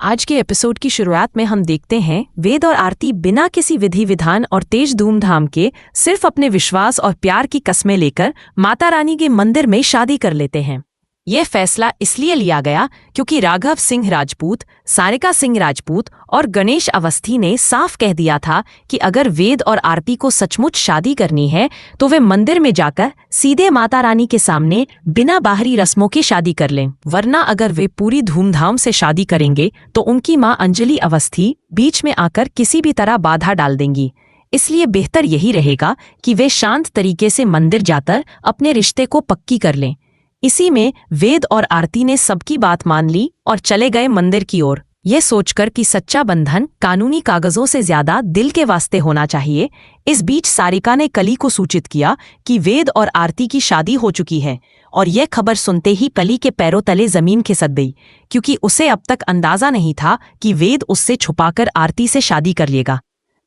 आज के एपिसोड की शुरुआत में हम देखते हैं वेद और आरती बिना किसी विधि विधान और तेज धूमधाम के सिर्फ अपने विश्वास और प्यार की कस्में लेकर माता रानी के मंदिर में शादी कर लेते हैं। यह फैसला इसलिए लिया गया क्योंकि राघव सिंह राजपूत, सारिका सिंह राजपूत और गणेश अवस्थी ने साफ कह दिया था कि अगर वेद और आरती को सचमुच शादी करनी है तो वे मंदिर में जाकर सीधे माता रानी के सामने बिना बाहरी रस्मों के शादी कर लें, वरना अगर वे पूरी धूमधाम से शादी करेंगे तो उनकी मां अंजलि अवस्थी बीच में आकर किसी भी तरह बाधा डाल देंगी। इसलिए बेहतर यही रहेगा कि वे शांत तरीके से मंदिर जाकर अपने रिश्ते को पक्की कर लें। इसी में वेद और आरती ने सबकी बात मान ली और चले गए मंदिर की ओर, यह सोचकर कि सच्चा बंधन कानूनी कागजों से ज्यादा दिल के वास्ते होना चाहिए। इस बीच सारिका ने कली को सूचित किया कि वेद और आरती की शादी हो चुकी है, और यह खबर सुनते ही कली के पैरों तले जमीन खिसक गई, क्योंकि उसे अब तक अंदाजा नहीं था कि वेद उससे छुपाकर आरती से शादी कर लेगा।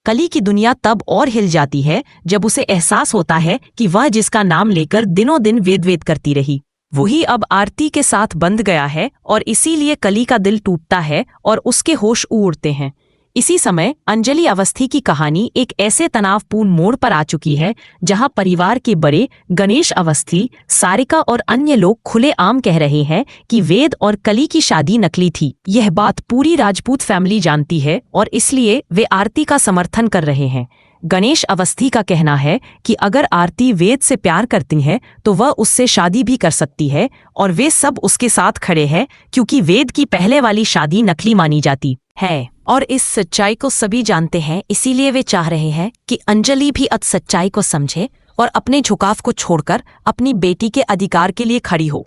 कली की दुनिया तब और हिल जाती है जब उसे एहसास होता है कि वह जिसका नाम लेकर दिनों दिन वेद वेद करती रही वही अब आरती के साथ बंध गया है, और इसीलिए कली का दिल टूटता है और उसके होश उड़ते हैं। इसी समय अंजलि अवस्थी की कहानी एक ऐसे तनावपूर्ण मोड़ पर आ चुकी है जहां परिवार के बड़े गणेश अवस्थी, सारिका और अन्य लोग खुलेआम कह रहे हैं कि वेद और कली की शादी नकली थी। यह बात पूरी राजपूत फैमिली जानती है और इसलिए वे आरती का समर्थन कर रहे हैं। गणेश अवस्थी का कहना है कि अगर आरती वेद से प्यार करती है तो वह उससे शादी भी कर सकती है, और वे सब उसके साथ खड़े हैं क्योंकि वेद की पहले वाली शादी नकली मानी जाती है। और इस सच्चाई को सभी जानते हैं, इसीलिए वे चाह रहे हैं कि अंजलि भी अब सच्चाई को समझे और अपने झुकाव को छोड़कर अपनी बेटी के अधिकार के लिए खड़ी हो।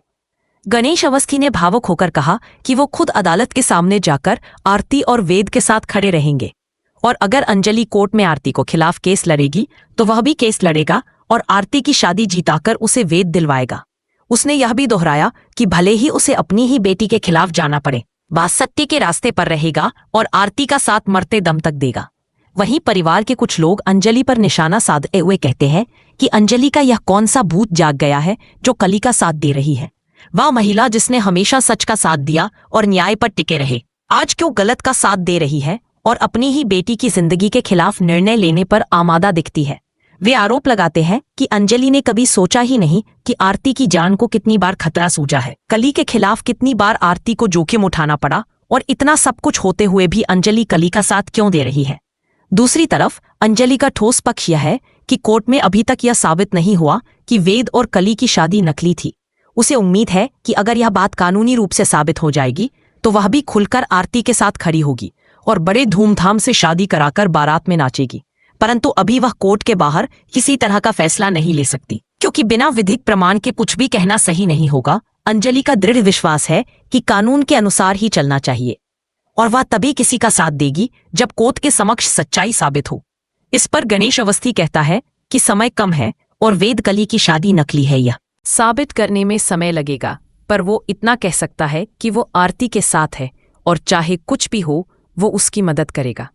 गणेश अवस्थी ने भावुक होकर कहा कि वो खुद अदालत के सामने जाकर आरती और वेद के साथ खड़े रहेंगे, और अगर अंजलि कोर्ट में आरती को खिलाफ केस लड़ेगी तो वह भी केस लड़ेगा और आरती की शादी जीताकर उसे वेद दिलवाएगा। उसने यह भी दोहराया कि भले ही उसे अपनी ही बेटी के खिलाफ जाना पड़े, वह सत्य के रास्ते पर रहेगा और आरती का साथ मरते दम तक देगा। वहीं परिवार के कुछ लोग अंजलि पर निशाना साधते हुए कहते हैं कि अंजलि का यह कौन सा भूत जाग गया है जो कली का साथ दे रही है। वह महिला जिसने हमेशा सच का साथ दिया और न्याय पर टिके रहे, आज क्यों गलत का साथ दे रही है और अपनी ही बेटी की जिंदगी के खिलाफ निर्णय लेने पर आमादा दिखती है। वे आरोप लगाते हैं कि अंजलि ने कभी सोचा ही नहीं कि आरती की जान को कितनी बार खतरा सूझा है, कली के खिलाफ कितनी बार आरती को जोखिम उठाना पड़ा, और इतना सब कुछ होते हुए भी अंजलि कली का साथ क्यों दे रही है। दूसरी तरफ अंजलि का ठोस पक्ष यह है कि कोर्ट में अभी तक यह साबित नहीं हुआ कि वेद और कली की शादी नकली थी। उसे उम्मीद है कि अगर यह बात कानूनी रूप से साबित हो जाएगी तो वह भी खुलकर आरती के साथ खड़ी होगी और बड़े धूमधाम से शादी कराकर बारात में नाचेगी। परंतु अभी वह कोर्ट के बाहर किसी तरह का फैसला नहीं ले सकती, क्योंकि बिना विधिक प्रमाण के कुछ भी कहना सही नहीं होगा। अंजलि का दृढ़ विश्वास है कि कानून के अनुसार ही चलना चाहिए, और वह तभी किसी का साथ देगी जब कोर्ट के समक्ष सच्चाई साबित हो। इस पर गणेश अवस्थी कहता है कि समय कम है और वेद कली की शादी नकली है। यह साबित करने में समय लगेगा, पर वो इतना कह सकता है कि वो आरती के साथ है और चाहे कुछ भी हो वो उसकी मदद करेगा।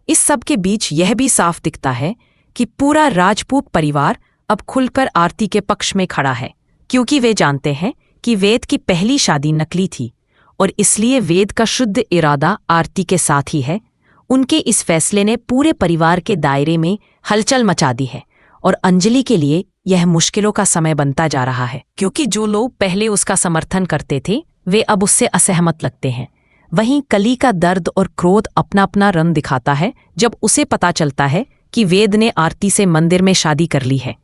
इस सब के बीच यह भी साफ दिखता है कि पूरा राजपूत परिवार अब खुलकर आरती के पक्ष में खड़ा है, क्योंकि वे जानते हैं कि वेद की पहली शादी नकली थी और इसलिए वेद का शुद्ध इरादा आरती के साथ ही है। उनके इस फैसले ने पूरे परिवार के दायरे में हलचल मचा दी है, और अंजलि के लिए यह मुश्किलों का समय बनता जा रहा है, क्योंकि जो लोग पहले उसका समर्थन करते थे वे अब उससे असहमत लगते हैं। वहीं कली का दर्द और क्रोध अपना अपना रंग दिखाता है जब उसे पता चलता है कि वेद ने आरती से मंदिर में शादी कर ली है,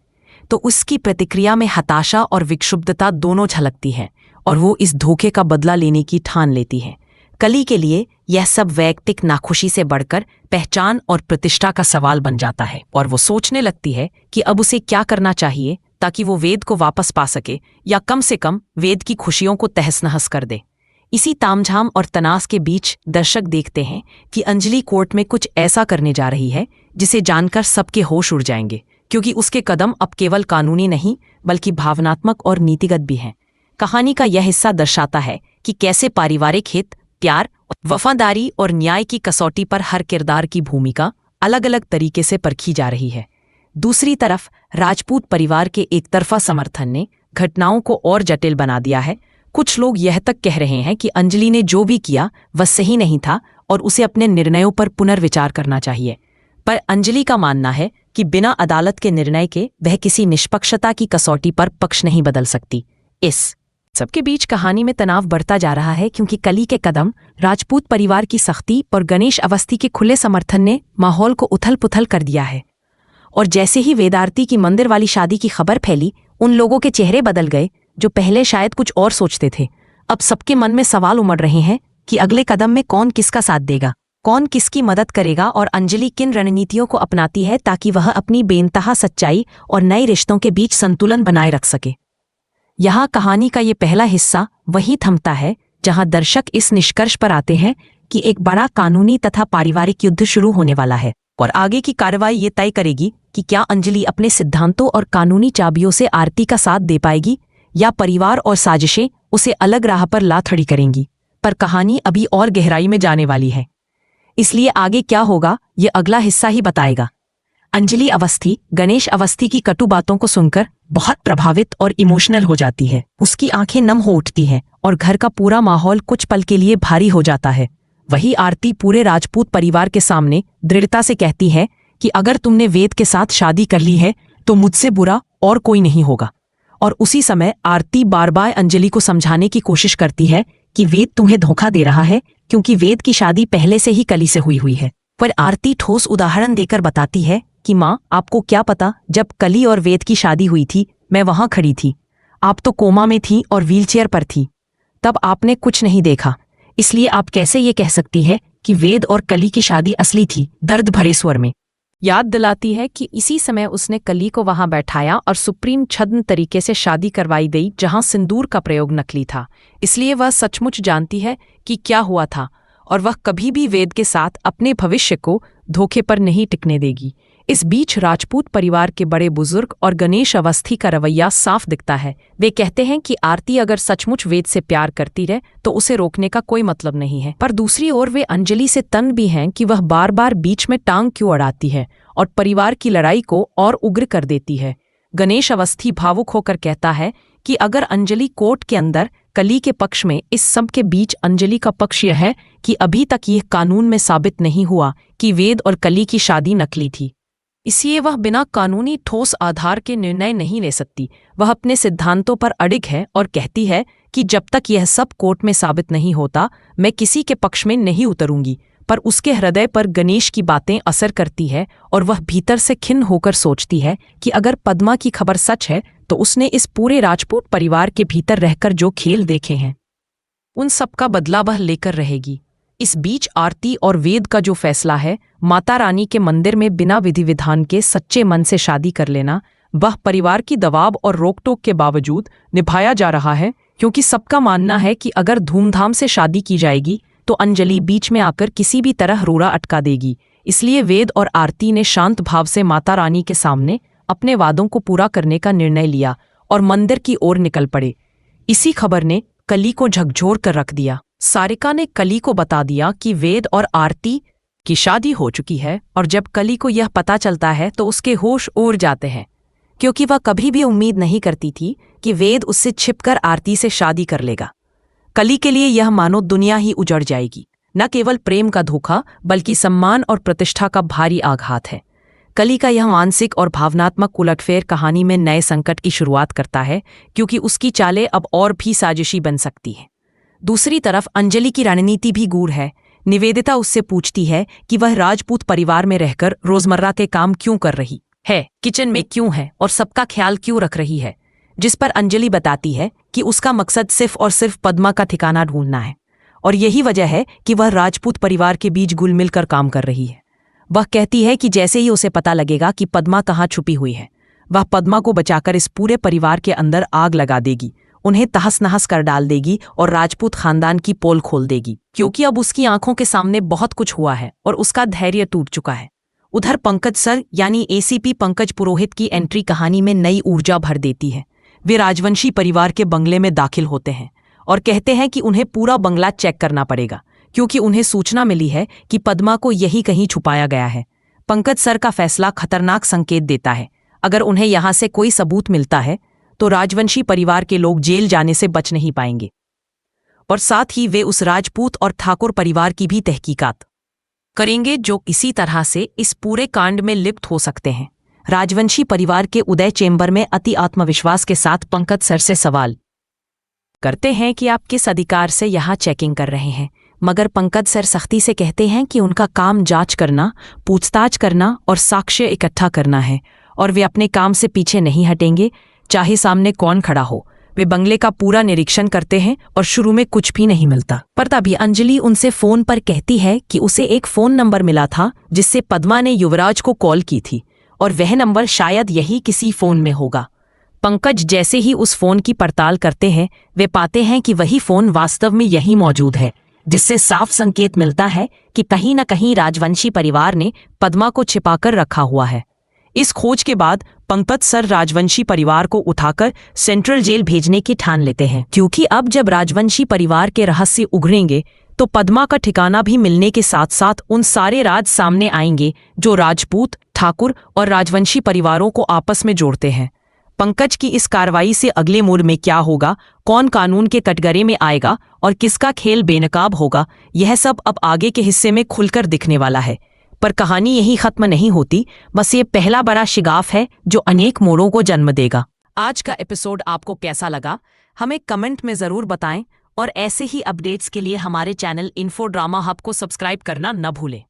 तो उसकी प्रतिक्रिया में हताशा और विक्षुब्धता दोनों झलकती है, और वो इस धोखे का बदला लेने की ठान लेती है। कली के लिए यह सब वैयक्तिक नाखुशी से बढ़कर पहचान और प्रतिष्ठा का सवाल बन जाता है, और वो सोचने लगती है कि अब उसे क्या करना चाहिए ताकि वो वेद को वापस पा सके, या कम से कम वेद की खुशियों को तहस नहस कर दे। इसी तामझाम और तनास के बीच दर्शक देखते हैं कि अंजलि कोर्ट में कुछ ऐसा करने जा रही है जिसे जानकर सबके होश उड़ जाएंगे, क्योंकि उसके कदम अब केवल कानूनी नहीं बल्कि भावनात्मक और नीतिगत भी हैं। कहानी का यह हिस्सा दर्शाता है कि कैसे पारिवारिक हित, प्यार, वफादारी और न्याय की कसौटी पर हर किरदार की भूमिका अलग अलग तरीके से परखी जा रही है। दूसरी तरफ राजपूत परिवार के एकतरफा समर्थन ने घटनाओं को और जटिल बना दिया है। कुछ लोग यह तक कह रहे हैं कि अंजलि ने जो भी किया वह सही नहीं था और उसे अपने निर्णयों पर पुनर्विचार करना चाहिए। पर अंजलि का मानना है कि बिना अदालत के निर्णय के वह किसी निष्पक्षता की कसौटी पर पक्ष नहीं बदल सकती। इस सबके बीच कहानी में तनाव बढ़ता जा रहा है क्योंकि कली के कदम, राजपूत परिवार की सख्ती और गणेश अवस्थी के खुले समर्थन ने माहौल को उथल पुथल कर दिया है। और जैसे ही वेदार्ती की मंदिर वाली शादी की खबर फैली, उन लोगों के चेहरे बदल गए जो पहले शायद कुछ और सोचते थे। अब सबके मन में सवाल उमड़ रहे हैं कि अगले कदम में कौन किसका साथ देगा, कौन किसकी मदद करेगा और अंजलि किन रणनीतियों को अपनाती है ताकि वह अपनी बेइंतहा सच्चाई और नए रिश्तों के बीच संतुलन बनाए रख सके। यहाँ कहानी का ये पहला हिस्सा वहीं थमता है जहाँ दर्शक इस निष्कर्ष पर आते हैं कि एक बड़ा कानूनी तथा पारिवारिक युद्ध शुरू होने वाला है और आगे की कार्रवाई ये तय करेगी कि क्या अंजलि अपने सिद्धांतों और कानूनी चाबियों से आरती का साथ दे पाएगी या परिवार और साजिशें उसे अलग राह पर ला खड़ी करेंगी। पर कहानी अभी और गहराई में जाने वाली है, इसलिए आगे क्या होगा ये अगला हिस्सा ही बताएगा। अंजलि अवस्थी गणेश अवस्थी की कटु बातों को सुनकर बहुत प्रभावित और इमोशनल हो जाती है। उसकी आंखें नम हो उठती हैं और घर का पूरा माहौल कुछ पल के लिए भारी हो जाता है। वही आरती पूरे राजपूत परिवार के सामने दृढ़ता से कहती है कि अगर तुमने वेद के साथ शादी कर ली है तो मुझसे बुरा और कोई नहीं होगा। और उसी समय आरती बार बार अंजलि को समझाने की कोशिश करती है कि वेद तुम्हें धोखा दे रहा है क्योंकि वेद की शादी पहले से ही कली से हुई है। पर आरती ठोस उदाहरण देकर बताती है कि माँ, आपको क्या पता, जब कली और वेद की शादी हुई थी मैं वहां खड़ी थी, आप तो कोमा में थी और व्हीलचेयर पर थी, तब आपने कुछ नहीं देखा, इसलिए आप कैसे ये कह सकती है कि वेद और कली की शादी असली थी। दर्द भरे स्वर में याद दिलाती है कि इसी समय उसने कली को वहां बैठाया और सुप्रीम छद्म तरीके से शादी करवाई गई जहां सिंदूर का प्रयोग नकली था। इसलिए वह सचमुच जानती है कि क्या हुआ था और वह कभी भी वेद के साथ अपने भविष्य को धोखे पर नहीं टिकने देगी। इस बीच राजपूत परिवार के बड़े बुजुर्ग और गणेश अवस्थी का रवैया साफ दिखता है। वे कहते हैं कि आरती अगर सचमुच वेद से प्यार करती रहे तो उसे रोकने का कोई मतलब नहीं है। पर दूसरी ओर वे अंजलि से तंग भी हैं कि वह बार बार बीच में टांग क्यों अड़ाती है और परिवार की लड़ाई को और उग्र कर देती है। गणेश अवस्थी भावुक होकर कहता है कि अगर अंजलि कोर्ट के अंदर कली के पक्ष में, इस सब के बीच अंजलि का पक्ष यह है कि अभी तक यह कानून में साबित नहीं हुआ कि वेद और कली की शादी नकली थी, इसलिए वह बिना कानूनी ठोस आधार के निर्णय नहीं ले सकती। वह अपने सिद्धांतों पर अडिग है और कहती है कि जब तक यह सब कोर्ट में साबित नहीं होता मैं किसी के पक्ष में नहीं उतरूंगी। पर उसके हृदय पर गणेश की बातें असर करती है और वह भीतर से खिन्न होकर सोचती है कि अगर पद्मा की खबर सच है तो उसने इस पूरे राजपूत परिवार के भीतर रहकर जो खेल देखे हैं उन सब का बदला वह लेकर रहेगी। इस बीच आरती और वेद का जो फैसला है माता रानी के मंदिर में बिना विधि विधान के सच्चे मन से शादी कर लेना, वह परिवार की दबाव और रोकटोक के बावजूद निभाया जा रहा है, क्योंकि सबका मानना है कि अगर धूमधाम से शादी की जाएगी तो अंजलि बीच में आकर किसी भी तरह रोड़ा अटका देगी। इसलिए वेद और आरती ने शांत भाव से माता रानी के सामने अपने वादों को पूरा करने का निर्णय लिया और मंदिर की ओर निकल पड़े। इसी खबर ने कली को झकझोर कर रख दिया। सारिका ने कली को बता दिया कि वेद और आरती की शादी हो चुकी है और जब कली को यह पता चलता है तो उसके होश उड़ जाते हैं, क्योंकि वह कभी भी उम्मीद नहीं करती थी कि वेद उससे छिपकर आरती से शादी कर लेगा। कली के लिए यह मानो दुनिया ही उजड़ जाएगी। न केवल प्रेम का धोखा बल्कि सम्मान और प्रतिष्ठा का भारी आघात है। कली का यह मानसिक और भावनात्मक उलटफेर कहानी में नए संकट की शुरुआत करता है, क्योंकि उसकी चालें अब और भी साजिशी बन सकती हैं। दूसरी तरफ अंजलि की रणनीति भी गूढ़ है। निवेदिता उससे पूछती है कि वह राजपूत परिवार में रहकर रोजमर्रा के काम क्यों कर रही है, किचन में क्यों है और सबका ख्याल क्यों रख रही है, जिस पर अंजलि बताती है कि उसका मकसद सिर्फ और सिर्फ पद्मा का ठिकाना ढूंढना है और यही वजह है कि वह राजपूत परिवार के बीच घुल मिलकर काम कर रही है। वह कहती है कि जैसे ही उसे पता लगेगा कि पद्मा कहाँ छुपी हुई है, वह पद्मा को बचाकर इस पूरे परिवार के अंदर आग लगा देगी, उन्हें तहस नहस कर डाल देगी और राजपूत खानदान की पोल खोल देगी, क्योंकि अब उसकी आंखों के सामने बहुत कुछ हुआ है और उसका धैर्य टूट चुका है। उधर पंकज सर यानी एसीपी पंकज पुरोहित की एंट्री कहानी में नई ऊर्जा भर देती है। वे राजवंशी परिवार के बंगले में दाखिल होते हैं और कहते हैं कि उन्हें पूरा बंगला चेक करना पड़ेगा, क्योंकि उन्हें सूचना मिली है कि पद्मा को यही कहीं छुपाया गया है। पंकज सर का फैसला खतरनाक संकेत देता है। अगर उन्हें यहाँ से कोई सबूत मिलता है तो राजवंशी परिवार के लोग जेल जाने से बच नहीं पाएंगे। और साथ ही वे उस राजपूत और ठाकुर परिवार की भी तहकीकात करेंगे जो इसी तरह से इस पूरे कांड में लिप्त हो सकते हैं। राजवंशी परिवार के उदय चेंबर में अति आत्मविश्वास के साथ पंकज सर से सवाल करते हैं कि आप किस अधिकार से यहाँ चेकिंग कर रहे हैं, मगर पंकज सर सख्ती से कहते हैं कि उनका काम जांच करना, पूछताछ करना और साक्ष्य इकट्ठा करना है और वे अपने काम से पीछे नहीं हटेंगे, चाहे सामने कौन खड़ा हो। वे बंगले का पूरा निरीक्षण करते हैं और शुरू में कुछ भी नहीं मिलता, पर तभी अंजलि उनसे फोन पर कहती है कि उसे एक फोन नंबर मिला था जिससे पद्मा ने युवराज को कॉल की थी और वह नंबर शायद यही किसी फोन में होगा। पंकज जैसे ही उस फोन की पड़ताल करते हैं वे पाते हैं कि वही फोन वास्तव में यही मौजूद है, जिससे साफ संकेत मिलता है कि कहीं न कहीं राजवंशी परिवार ने पद्मा को छिपाकर रखा हुआ है। इस खोज के बाद पंकज सर राजवंशी परिवार को उठाकर सेंट्रल जेल भेजने की ठान लेते हैं, क्योंकि अब जब राजवंशी परिवार के रहस्य उघड़ेंगे तो पद्मा का ठिकाना भी मिलने के साथ साथ उन सारे राज सामने आएंगे जो राजपूत, ठाकुर और राजवंशी परिवारों को आपस में जोड़ते हैं। पंकज की इस कार्रवाई से अगले मोड़ में क्या होगा, कौन कानून के कटघरे में आएगा और किसका खेल बेनकाब होगा, यह सब अब आगे के हिस्से में खुलकर दिखने वाला है। पर कहानी यही खत्म नहीं होती, बस ये पहला बड़ा शिगाफ है जो अनेक मोड़ों को जन्म देगा। आज का एपिसोड आपको कैसा लगा हमें कमेंट में जरूर बताएं और ऐसे ही अपडेट्स के लिए हमारे चैनल इन्फो ड्रामा हब को सब्सक्राइब करना न भूलें।